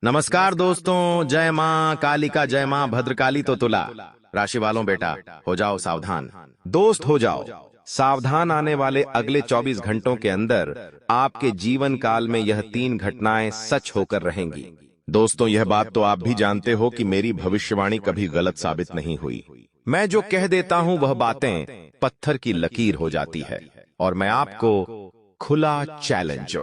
नमस्कार दोस्तों, जय माँ कालिका, जय माँ भद्रकाली। तो तुला राशि वालों, बेटा हो जाओ सावधान। दोस्त हो जाओ सावधान। आने वाले अगले 24 घंटों के अंदर आपके जीवन काल में यह 3 घटनाएं सच होकर रहेंगी। दोस्तों, यह बात तो आप भी जानते हो कि मेरी भविष्यवाणी कभी गलत साबित नहीं हुई। मैं जो कह देता हूं वह बातें पत्थर की लकीर हो जाती है। और मैं आपको खुला चैलेंज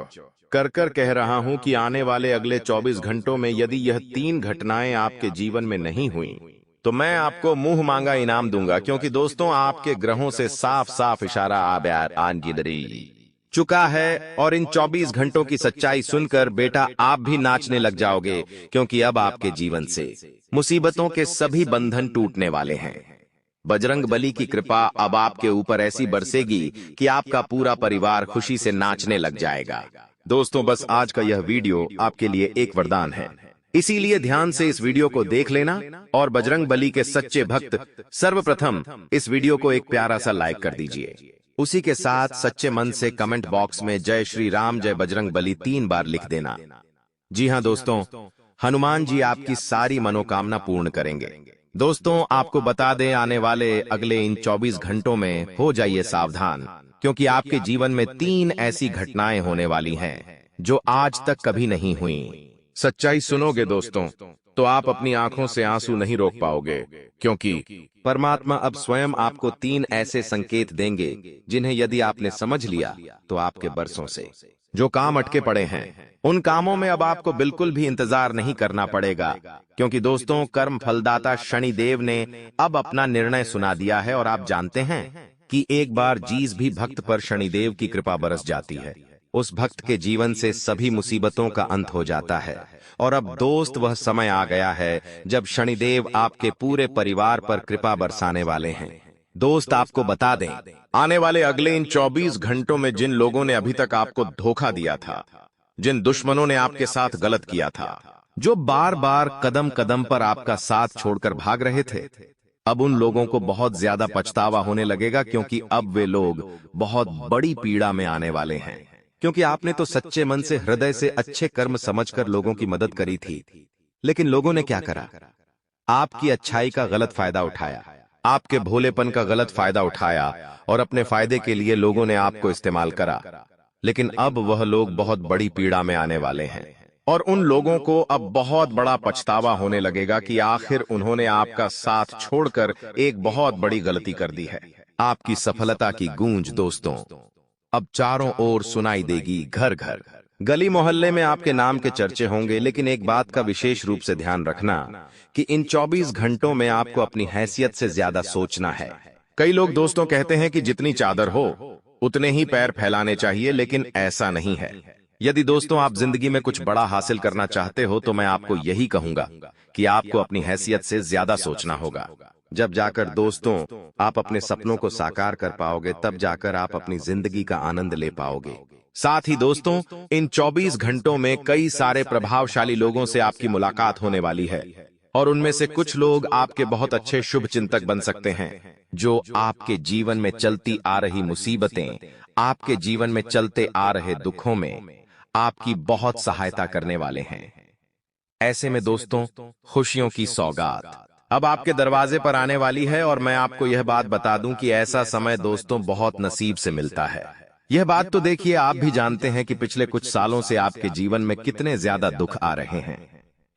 कर कर कह रहा हूं कि आने वाले अगले 24 घंटों में यदि यह 3 घटनाएं आपके जीवन में नहीं हुई तो मैं आपको मुंह मांगा इनाम दूंगा। क्योंकि दोस्तों, आपके ग्रहों से साफ साफ इशारा आन चुका है। और इन 24 घंटों की सच्चाई सुनकर बेटा आप भी नाचने लग जाओगे। क्योंकि अब आपके जीवन से मुसीबतों के सभी बंधन टूटने वाले हैं। बजरंग बली की कृपा अब आपके ऊपर ऐसी बरसेगी कि आपका पूरा परिवार खुशी से नाचने लग जाएगा। दोस्तों, बस आज का यह वीडियो आपके लिए एक वरदान है, इसीलिए ध्यान से इस वीडियो को देख लेना। और बजरंग बली के सच्चे भक्त सर्वप्रथम इस वीडियो को एक प्यारा सा लाइक कर दीजिए। उसी के साथ सच्चे मन से कमेंट बॉक्स में जय श्री राम, जय बजरंग बली 3 बार लिख देना। जी हाँ दोस्तों, हनुमान जी आपकी सारी मनोकामना पूर्ण करेंगे। दोस्तों, आपको बता दें, आने वाले अगले इन 24 घंटों में हो जाइए सावधान। क्योंकि आपके जीवन में 3 ऐसी घटनाएं होने वाली हैं जो आज तक कभी नहीं हुई। सच्चाई सुनोगे दोस्तों तो आप अपनी आंखों से आंसू नहीं रोक पाओगे। क्योंकि परमात्मा अब स्वयं आपको 3 ऐसे संकेत देंगे जिन्हें यदि आपने समझ लिया तो आपके बरसों से जो काम अटके पड़े हैं उन कामों में अब आपको बिल्कुल भी इंतजार नहीं करना पड़ेगा। क्योंकि दोस्तों, कर्म फलदाता शनिदेव ने अब अपना निर्णय सुना दिया है। और आप जानते हैं कि एक बार जिस भी भक्त पर शनिदेव की कृपा बरस जाती है उस भक्त के जीवन से सभी मुसीबतों का अंत हो जाता है। और अब दोस्त, वह समय आ गया है जब शनिदेव आपके पूरे परिवार पर कृपा बरसाने वाले हैं। दोस्त, आपको बता दें, आने वाले अगले इन 24 घंटों में जिन लोगों ने अभी तक आपको धोखा दिया था, जिन दुश्मनों ने आपके साथ गलत किया था, जो बार बार कदम कदम पर आपका साथ छोड़कर भाग रहे थे, अब उन लोगों को बहुत ज्यादा पछतावा होने लगेगा। क्योंकि अब वे लोग बहुत बड़ी पीड़ा में आने वाले हैं। क्योंकि आपने तो सच्चे मन से, हृदय से अच्छे कर्म समझकर लोगों की मदद करी थी, लेकिन लोगों ने क्या करा? आपकी अच्छाई का गलत फायदा उठाया, आपके भोलेपन का गलत फायदा उठाया और अपने फायदे के लिए लोगों ने आपको इस्तेमाल करा। लेकिन अब वह लोग बहुत बड़ी पीड़ा में आने वाले हैं। और उन लोगों को अब बहुत बड़ा पछतावा होने लगेगा कि आखिर उन्होंने आपका साथ छोड़कर एक बहुत बड़ी गलती कर दी है। आपकी सफलता की गूंज दोस्तों अब चारों ओर सुनाई देगी, घर घर गली मोहल्ले में आपके नाम के चर्चे होंगे। लेकिन एक बात का विशेष रूप से ध्यान रखना कि इन 24 घंटों में आपको अपनी हैसियत से ज्यादा सोचना है। कई लोग दोस्तों कहते हैं कि जितनी चादर हो उतने ही पैर फैलाने चाहिए, लेकिन ऐसा नहीं है। यदि दोस्तों आप जिंदगी में कुछ बड़ा हासिल करना चाहते हो तो मैं आपको यही कहूंगा कि आपको अपनी हैसियत से ज्यादा सोचना होगा। जब जाकर दोस्तों आप अपने सपनों को साकार कर पाओगे, तब जाकर आप अपनी जिंदगी का आनंद ले पाओगे। साथ ही दोस्तों, इन 24 घंटों में कई सारे प्रभावशाली लोगों से आपकी मुलाकात होने वाली है। और उनमें से कुछ लोग आपके बहुत अच्छे शुभ चिंतक बन सकते हैं, जो आपके जीवन में चलती आ रही मुसीबतें, आपके जीवन में चलते आ रहे दुखों में आपकी बहुत सहायता करने वाले हैं। ऐसे में दोस्तों, खुशियों की सौगात अब आपके दरवाजे पर आने वाली है। और मैं आपको यह बात बता दूं कि ऐसा समय दोस्तों बहुत नसीब से मिलता है। यह बात तो देखिए, आप भी जानते हैं कि पिछले कुछ सालों से आपके जीवन में कितने ज्यादा दुख आ रहे हैं,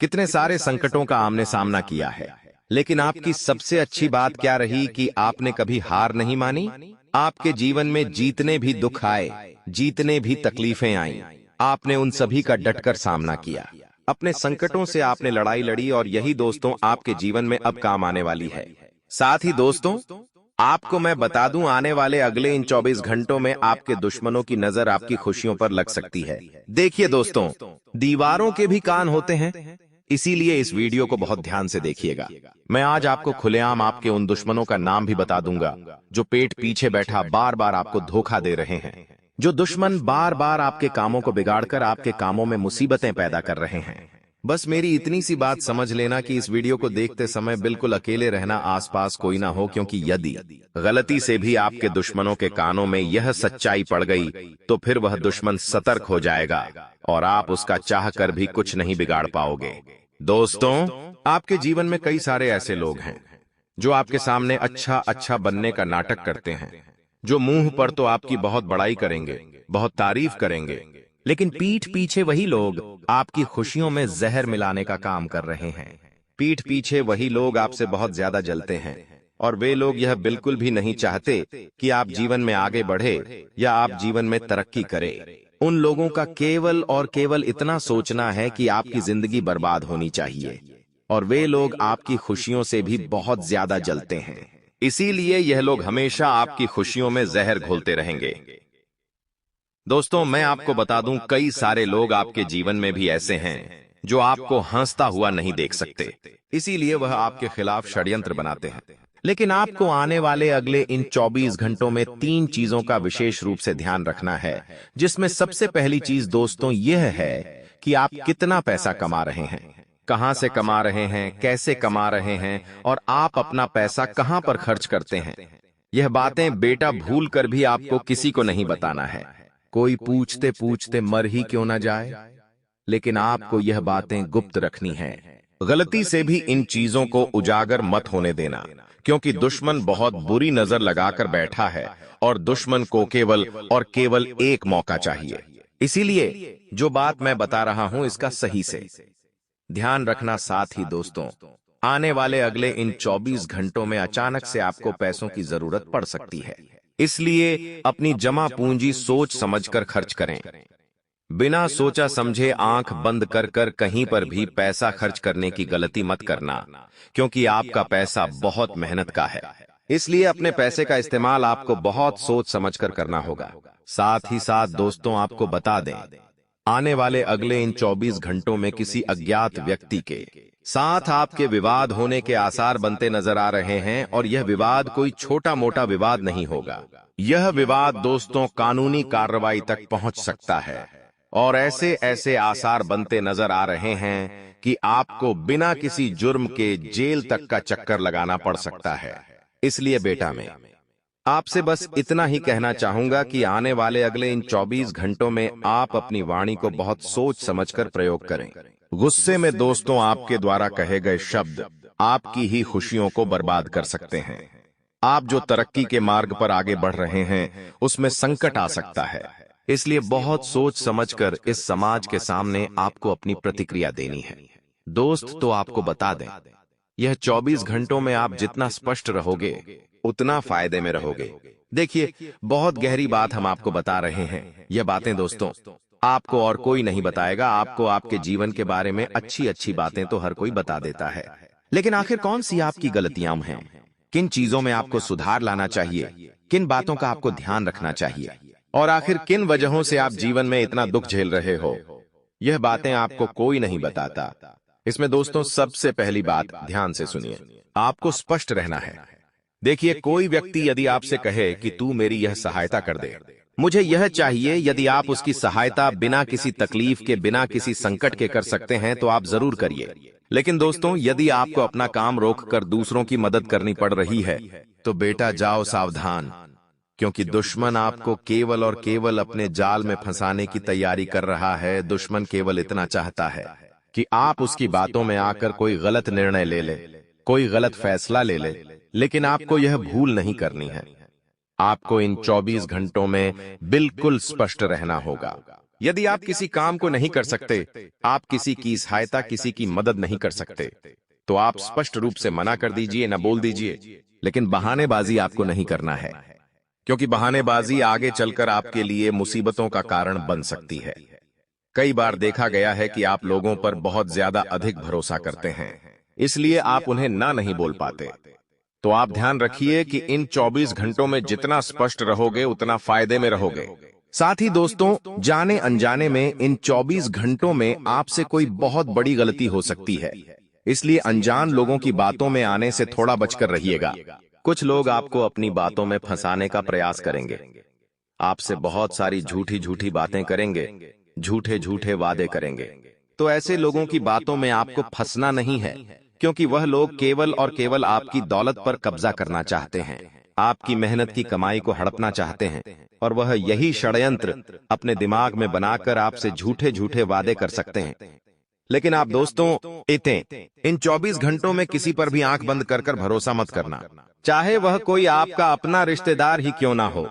कितने सारे संकटों का आमने सामना किया है। लेकिन आपकी सबसे अच्छी बात क्या रही कि आपने कभी हार नहीं मानी। आपके जीवन में जीतने भी दुख आए, जीतने भी तकलीफें आईं, आपने उन सभी का डटकर सामना किया। अपने संकटों से आपने लड़ाई लड़ी और यही दोस्तों आपके जीवन में अब काम आने वाली है। साथ ही दोस्तों, आपको मैं बता दूं, आने वाले अगले इन 24 घंटों में आपके दुश्मनों की नजर आपकी खुशियों पर लग सकती है। देखिए दोस्तों, दीवारों के भी कान होते हैं, इसीलिए इस वीडियो को बहुत ध्यान से देखिएगा। मैं आज आपको खुलेआम आपके उन दुश्मनों का नाम भी बता दूंगा जो पेट पीछे बैठा बार बार आपको धोखा दे रहे हैं, जो दुश्मन बार बार आपके कामों को बिगाड़कर आपके कामों में मुसीबतें पैदा कर रहे हैं। बस मेरी इतनी सी बात समझ लेना कि इस वीडियो को देखते समय बिल्कुल अकेले रहना, आसपास कोई ना हो, क्योंकि यदि गलती से भी आपके दुश्मनों के कानों में यह सच्चाई पड़ गई तो फिर वह दुश्मन सतर्क हो जाएगा और आप उसका चाह कर भी कुछ नहीं बिगाड़ पाओगे। दोस्तों, आपके जीवन में कई सारे ऐसे लोग हैं जो आपके सामने अच्छा अच्छा बनने का नाटक करते हैं, जो मुंह पर तो आपकी बहुत बड़ाई करेंगे, बहुत तारीफ करेंगे, लेकिन पीठ पीछे वही लोग आपकी खुशियों में जहर मिलाने का काम कर रहे हैं। पीठ पीछे वही लोग आपसे बहुत ज्यादा जलते हैं और वे लोग यह बिल्कुल भी नहीं चाहते कि आप जीवन में आगे बढ़े या आप जीवन में तरक्की करें। उन लोगों का केवल और केवल इतना सोचना है कि आपकी जिंदगी बर्बाद होनी चाहिए और वे लोग आपकी खुशियों से भी बहुत ज्यादा जलते हैं। इसीलिए यह लोग हमेशा आपकी खुशियों में जहर घोलते रहेंगे। दोस्तों, मैं आपको बता दूं, कई सारे लोग आपके जीवन में भी ऐसे हैं जो आपको हंसता हुआ नहीं देख सकते, इसीलिए वह आपके खिलाफ षड्यंत्र बनाते हैं। लेकिन आपको आने वाले अगले इन 24 घंटों में 3 चीजों का विशेष रूप से ध्यान रखना है, जिसमें सबसे पहली चीज दोस्तों यह है कि आप कितना पैसा कमा रहे हैं, कहां से कमा रहे हैं, कैसे कमा रहे हैं और आप अपना पैसा कहां पर खर्च करते हैं। यह बातें बेटा भूल कर भी आपको किसी को नहीं बताना है। कोई पूछते पूछते मर ही क्यों ना जाए, लेकिन आपको यह बातें गुप्त रखनी है। गलती से भी इन चीजों को उजागर मत होने देना, क्योंकि दुश्मन बहुत बुरी नजर लगाकर बैठा है और दुश्मन को केवल और केवल एक मौका चाहिए। इसीलिए जो बात मैं बता रहा हूं इसका सही से ध्यान रखना। साथ ही दोस्तों, आने वाले अगले इन 24 घंटों में अचानक से आपको पैसों की जरूरत पड़ सकती है, इसलिए अपनी जमा पूंजी सोच समझकर खर्च करें। बिना सोचा समझे आंख बंद कर कर कहीं पर भी पैसा खर्च करने की गलती मत करना, क्योंकि आपका पैसा बहुत मेहनत का है। इसलिए अपने पैसे का इस्तेमाल आपको बहुत सोच समझकर करना होगा। साथ ही साथ दोस्तों, आपको बता दें, आने वाले अगले इन 24 घंटों में किसी अज्ञात व्यक्ति के साथ आपके विवाद होने के आसार बनते नजर आ रहे हैं और यह विवाद कोई छोटा मोटा विवाद नहीं होगा। यह विवाद दोस्तों कानूनी कार्रवाई तक पहुंच सकता है और ऐसे ऐसे आसार बनते नजर आ रहे हैं कि आपको बिना किसी जुर्म के जेल तक का चक्कर लगाना पड़ सकता है। इसलिए बेटा, मैं आपसे बस इतना ही कहना चाहूंगा कि आने वाले अगले इन 24 घंटों में आप अपनी वाणी को बहुत सोच समझकर प्रयोग करें। गुस्से में दोस्तों आपके द्वारा कहे गए शब्द आपकी ही खुशियों को बर्बाद कर सकते हैं। आप जो तरक्की के मार्ग पर आगे बढ़ रहे हैं उसमें संकट आ सकता है, इसलिए बहुत सोच समझकर इस समाज के सामने आपको अपनी प्रतिक्रिया देनी है। दोस्त, तो आपको बता दें, यह 24 घंटों में आप जितना स्पष्ट रहोगे उतना फायदे में रहोगे। देखिए, बहुत गहरी बात हम आपको बता रहे हैं। यह बातें दोस्तों आपको और कोई नहीं बताएगा। आपको आपके जीवन के बारे में अच्छी अच्छी बातें तो हर कोई बता देता है, लेकिन आखिर कौन सी आपकी गलतियां हैं, किन चीजों में आपको सुधार लाना चाहिए, किन बातों का आपको ध्यान रखना चाहिए और आखिर किन वजहों से आप जीवन में इतना दुख झेल रहे हो, यह बातें आपको कोई नहीं बताता। इसमें दोस्तों सबसे पहली बात ध्यान से सुनिए, आपको स्पष्ट रहना है। देखिए, कोई व्यक्ति यदि आपसे कहे कि तू मेरी यह सहायता कर दे, मुझे यह चाहिए, यदि आप उसकी सहायता बिना किसी तकलीफ के, बिना किसी संकट के कर सकते हैं तो आप जरूर करिए। लेकिन दोस्तों, यदि आपको अपना काम रोककर दूसरों की मदद करनी पड़ रही है तो बेटा जाओ सावधान, क्योंकि दुश्मन आपको केवल और केवल अपने जाल में फंसाने की तैयारी कर रहा है। दुश्मन केवल इतना चाहता है कि आप उसकी बातों में आकर कोई गलत निर्णय ले ले, कोई गलत फैसला ले ले, लेकिन आपको यह भूल नहीं करनी है। आपको इन 24 घंटों में बिल्कुल स्पष्ट रहना होगा। यदि आप किसी काम को नहीं कर सकते, आप किसी की सहायता, किसी की मदद नहीं कर सकते, तो आप स्पष्ट रूप से मना कर दीजिए, न बोल दीजिए। लेकिन बहानेबाजी आपको नहीं करना है, क्योंकि बहानेबाजी आगे चलकर आपके लिए मुसीबतों का कारण बन सकती है। कई बार देखा गया है कि आप लोगों पर बहुत ज्यादा अधिक भरोसा करते हैं, इसलिए आप उन्हें ना नहीं बोल पाते। तो आप ध्यान रखिए कि इन 24 घंटों में जितना स्पष्ट रहोगे उतना फायदे में रहोगे। साथ ही दोस्तों, जाने अनजाने में इन 24 घंटों में आपसे कोई बहुत बड़ी गलती हो सकती है, इसलिए अनजान लोगों की बातों में आने से थोड़ा बचकर रहिएगा। कुछ लोग आपको अपनी बातों में फंसाने का प्रयास करेंगे, आपसे बहुत सारी झूठी झूठी बातें करेंगे, झूठे झूठे वादे करेंगे, तो ऐसे लोगों की बातों में आपको फंसना नहीं है, क्योंकि वह लोग केवल और केवल आपकी दौलत पर कब्जा करना चाहते हैं, आपकी मेहनत की कमाई को हड़पना चाहते हैं, और वह यही षड्यंत्र अपने दिमाग में बनाकर आपसे झूठे झूठे वादे कर सकते हैं। लेकिन आप दोस्तों, इन 24 घंटों में किसी पर भी आंख बंद कर भरोसा मत करना, चाहे वह कोई आपका अपना रिश्तेदार ही क्यों ना हो,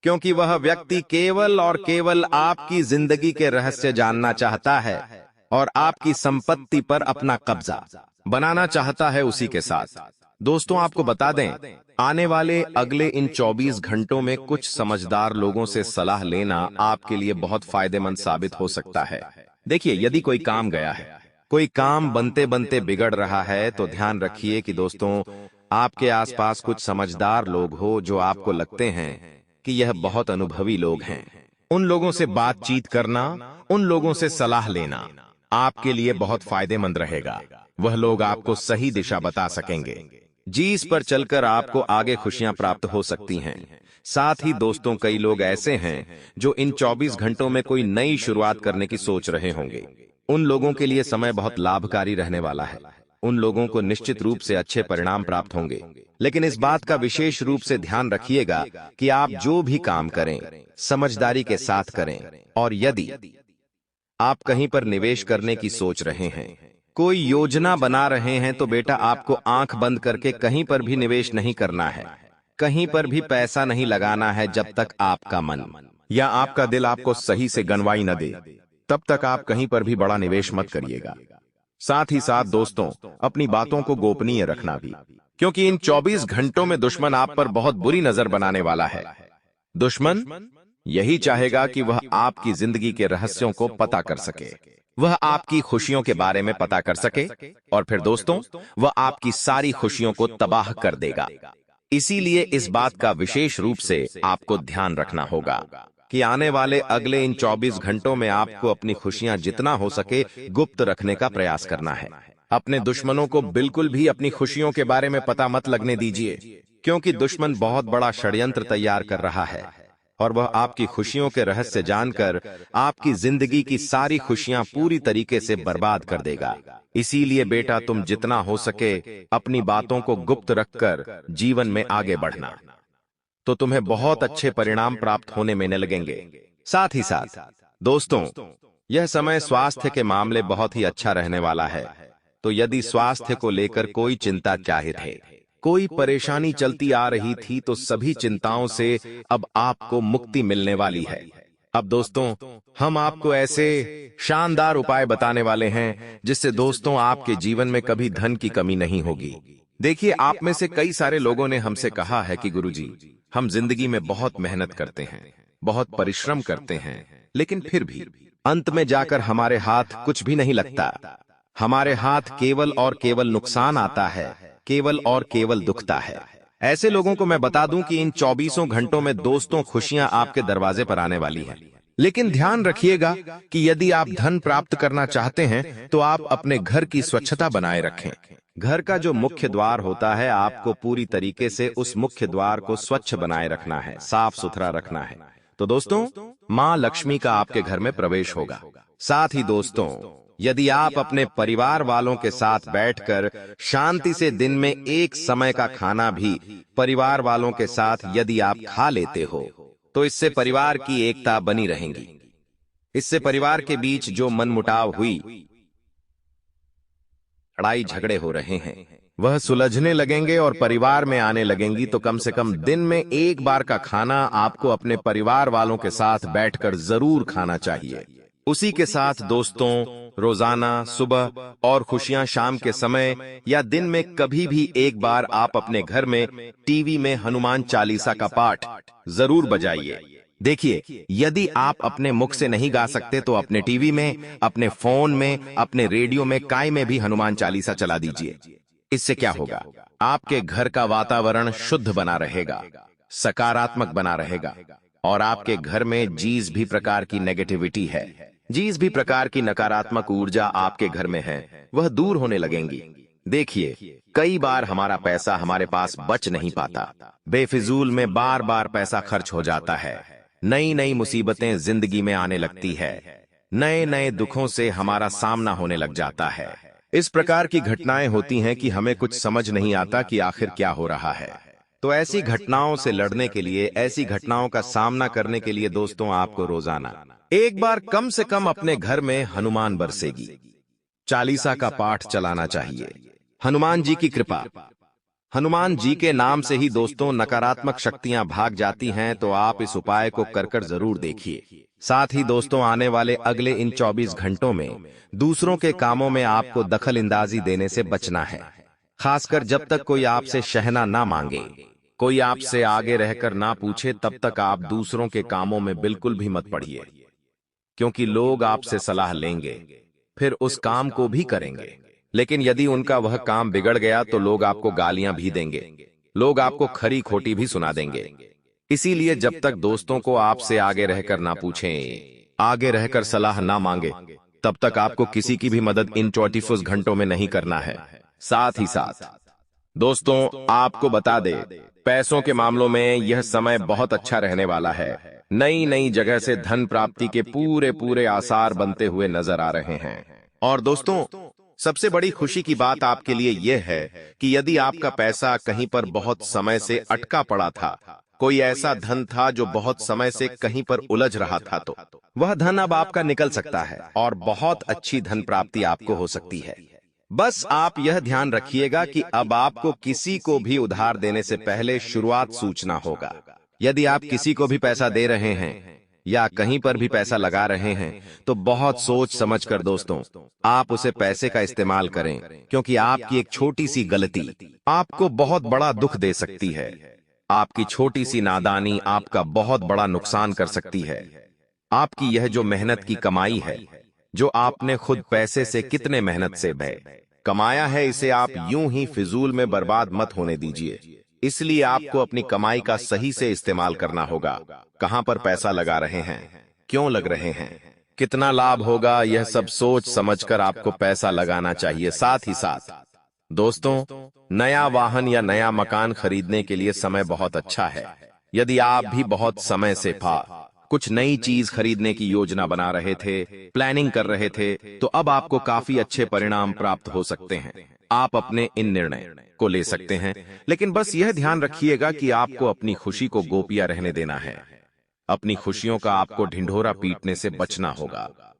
क्योंकि वह व्यक्ति केवल और केवल आपकी जिंदगी के रहस्य जानना चाहता है और आपकी संपत्ति पर अपना कब्जा बनाना चाहता है उसी के साथ। दोस्तों, आपको बता दें, आने वाले अगले इन 24 घंटों में कुछ समझदार लोगों से सलाह लेना आपके लिए बहुत फायदेमंद साबित हो सकता है। देखिए, यदि कोई काम गया है, कोई काम बनते बनते बिगड़ रहा है, तो ध्यान रखिए कि दोस्तों, आपके आसपास कुछ समझदार लोग हो जो आपको लगते हैं कि यह बहुत अनुभवी लोग हैं। उन लोगों से बातचीत करना, उन लोगों से सलाह लेना आपके लिए बहुत फायदेमंद रहेगा। वह लोग आपको सही दिशा बता सकेंगे, जिस पर चलकर आपको आगे खुशियां प्राप्त हो सकती हैं। साथ ही दोस्तों, कई लोग ऐसे हैं जो इन 24 घंटों में कोई नई शुरुआत करने की सोच रहे होंगे। उन लोगों के लिए समय बहुत लाभकारी रहने वाला है। उन लोगों को निश्चित रूप से अच्छे परिणाम प्राप्त होंगे। लेकिन इस बात का विशेष रूप से ध्यान रखिएगा कि आप जो भी काम करें, समझदारी के साथ करें। और यदि आप कहीं पर निवेश करने की सोच रहे हैं, कोई योजना बना रहे हैं, तो बेटा आपको आंख बंद करके कहीं पर भी निवेश नहीं करना है, कहीं पर भी पैसा नहीं लगाना है जब तक आपका मन या आपका दिल आपको सही से गनवाई न दे। तब तक आप कहीं पर भी बड़ा निवेश मत करिएगा। साथ ही साथ दोस्तों, अपनी बातों को गोपनीय रखना भी, क्योंकि इन 24 घंटों में दुश्मन आप पर बहुत बुरी नजर बनाने वाला है। दुश्मन यही चाहेगा कि वह आपकी जिंदगी के रहस्यों को पता कर सके, वह आपकी खुशियों के बारे में पता कर सके, और फिर दोस्तों, वह आपकी सारी खुशियों को तबाह कर देगा। इसीलिए इस बात का विशेष रूप से आपको ध्यान रखना होगा कि आने वाले अगले इन 24 घंटों में आपको अपनी खुशियां जितना हो सके गुप्त रखने का प्रयास करना है। अपने दुश्मनों को बिल्कुल भी अपनी खुशियों के बारे में पता मत लगने दीजिए, क्योंकि दुश्मन बहुत बड़ा षड्यंत्र तैयार कर रहा है और वह आपकी खुशियों के रहस्य जानकर आपकी जिंदगी की सारी खुशियां पूरी तरीके से बर्बाद कर देगा। इसीलिए बेटा, तुम जितना हो सके अपनी बातों को गुप्त रखकर जीवन में आगे बढ़ना, तो तुम्हें बहुत अच्छे परिणाम प्राप्त होने में लगेंगे। साथ ही साथ दोस्तों, यह समय स्वास्थ्य के मामले बहुत ही अच्छा रहने वाला है। तो यदि स्वास्थ्य को लेकर कोई चिंता चाहे थे, कोई परेशानी चलती आ रही थी, तो सभी चिंताओं से अब आपको मुक्ति मिलने वाली है। अब दोस्तों, हम आपको ऐसे शानदार उपाय बताने वाले हैं जिससे दोस्तों आपके जीवन में कभी धन की कमी नहीं होगी। देखिए, आप में से कई सारे लोगों ने हमसे कहा है कि गुरुजी, हम जिंदगी में बहुत मेहनत करते हैं, बहुत परिश्रम करते हैं, लेकिन फिर भी अंत में जाकर हमारे हाथ कुछ भी नहीं लगता। हमारे हाथ केवल और केवल नुकसान आता है, केवल और केवल दुखता है। ऐसे लोगों को मैं बता दूं कि इन 24 घंटों में दोस्तों खुशियां आपके दरवाजे पर आने वाली हैं। लेकिन ध्यान रखिएगा कि यदि आप धन प्राप्त करना चाहते हैं, तो आप अपने घर की स्वच्छता बनाए रखें। घर का जो मुख्य द्वार होता है, आपको पूरी तरीके से उस मुख्य द्वार को स्वच्छ बनाए रखना है, साफ सुथरा रखना है। तो दोस्तों, मां लक्ष्मी का आपके घर में प्रवेश होगा। साथ ही दोस्तों, यदि आप अपने परिवार वालों के साथ बैठकर शांति से दिन में एक समय का खाना भी परिवार वालों के साथ यदि आप खा लेते हो, तो इससे परिवार की एकता बनी रहेगी। इससे परिवार के बीच जो मनमुटाव हुई, लड़ाई झगड़े हो रहे हैं, वह सुलझने लगेंगे और परिवार में आने लगेंगी। तो कम से कम दिन में एक बार का खाना आपको अपने परिवार वालों के साथ बैठकर जरूर खाना चाहिए। उसी के साथ दोस्तों, रोजाना सुबह और खुशियां शाम के समय या दिन में कभी भी एक बार आप अपने घर में टीवी में हनुमान चालीसा का पाठ जरूर बजाइए। देखिए, यदि आप अपने मुख से नहीं गा सकते, तो अपने टीवी में, अपने फोन में, अपने रेडियो में, काय में भी हनुमान चालीसा चला दीजिए। इससे क्या होगा, आपके घर का वातावरण शुद्ध बना रहेगा, सकारात्मक बना रहेगा, और आपके घर में जिस भी प्रकार की नेगेटिविटी है, जिस भी प्रकार की नकारात्मक ऊर्जा आपके घर में है, वह दूर होने लगेंगी। देखिए, कई बार हमारा पैसा हमारे पास बच नहीं पाता, बेफिजूल में बार बार पैसा खर्च हो जाता है, नई नई मुसीबतें जिंदगी में आने लगती है। नए नए दुखों से हमारा सामना होने लग जाता है। इस प्रकार की घटनाएं होती हैं कि हमें कुछ समझ नहीं आता कि आखिर क्या हो रहा है। तो ऐसी घटनाओं से लड़ने के लिए, ऐसी घटनाओं का सामना करने के लिए दोस्तों, आपको रोजाना एक बार कम से कम अपने घर में हनुमान बरसेगी, चालीसा का पाठ चलाना चाहिए। हनुमान जी की कृपा। हनुमान जी के नाम से ही दोस्तों नकारात्मक शक्तियां भाग जाती हैं, तो आप इस उपाय को कर जरूर देखिए। साथ ही दोस्तों, आने वाले अगले इन 24 घंटों में दूसरों के कामों में आपको दखल अंदाजी देने से बचना है। खासकर जब तक कोई आपसे शहना ना मांगे, कोई आपसे आगे रहकर ना पूछे, तब तक आप दूसरों के कामों में बिल्कुल भी मत पड़िए। क्योंकि लोग आपसे सलाह लेंगे, फिर उस काम को भी करेंगे, लेकिन यदि उनका वह काम बिगड़ गया तो लोग आपको गालियां भी देंगे, लोग आपको खरी खोटी भी सुना देंगे। इसीलिए जब तक दोस्तों को आपसे आगे रहकर ना पूछें, आगे रहकर सलाह ना मांगे, तब तक आपको किसी की भी मदद इन 24 घंटों में नहीं करना है। साथ ही साथ दोस्तों, आपको बता दे, पैसों के मामलों में यह समय बहुत अच्छा रहने वाला है। नई नई जगह से धन प्राप्ति के पूरे पूरे आसार बनते हुए नजर आ रहे हैं। और दोस्तों, सबसे बड़ी खुशी की बात आपके लिए यह है कि यदि आपका पैसा कहीं पर बहुत समय से अटका पड़ा था, कोई ऐसा धन था जो बहुत समय से कहीं पर उलझ रहा था, तो वह धन अब आपका निकल सकता है और बहुत अच्छी धन प्राप्ति आपको हो सकती है। बस आप यह ध्यान रखिएगा कि अब आपको किसी को भी उधार देने से पहले शुरुआत सोचना होगा। यदि आप किसी को भी पैसा दे रहे हैं या कहीं पर भी पैसा लगा रहे हैं, तो बहुत सोच समझ कर दोस्तों आप उसे पैसे का इस्तेमाल करें, क्योंकि आपकी एक छोटी सी गलती आपको बहुत बड़ा दुख दे सकती है। आपकी छोटी सी नादानी आपका बहुत बड़ा नुकसान कर सकती है। आपकी यह जो मेहनत की कमाई है, जो आपने खुद पैसे से कितने मेहनत से कमाया है, इसे आप यूं ही फिजूल में बर्बाद मत होने दीजिए। इसलिए आपको अपनी कमाई का सही से इस्तेमाल करना होगा। कहां पर पैसा लगा रहे हैं, क्यों लग रहे हैं, कितना लाभ होगा, यह सब सोच समझकर आपको पैसा लगाना चाहिए। साथ ही साथ दोस्तों, नया वाहन या नया मकान खरीदने के लिए समय बहुत अच्छा है। यदि आप भी बहुत समय से कुछ नई चीज खरीदने की योजना बना रहे थे, प्लानिंग कर रहे थे, तो अब आपको काफी अच्छे परिणाम प्राप्त हो सकते हैं। आप अपने इन निर्णय को ले सकते हैं, लेकिन बस यह ध्यान रखिएगा कि आपको अपनी खुशी को गोपिया रहने देना है। अपनी खुशियों का आपको ढिंढोरा पीटने से बचना होगा।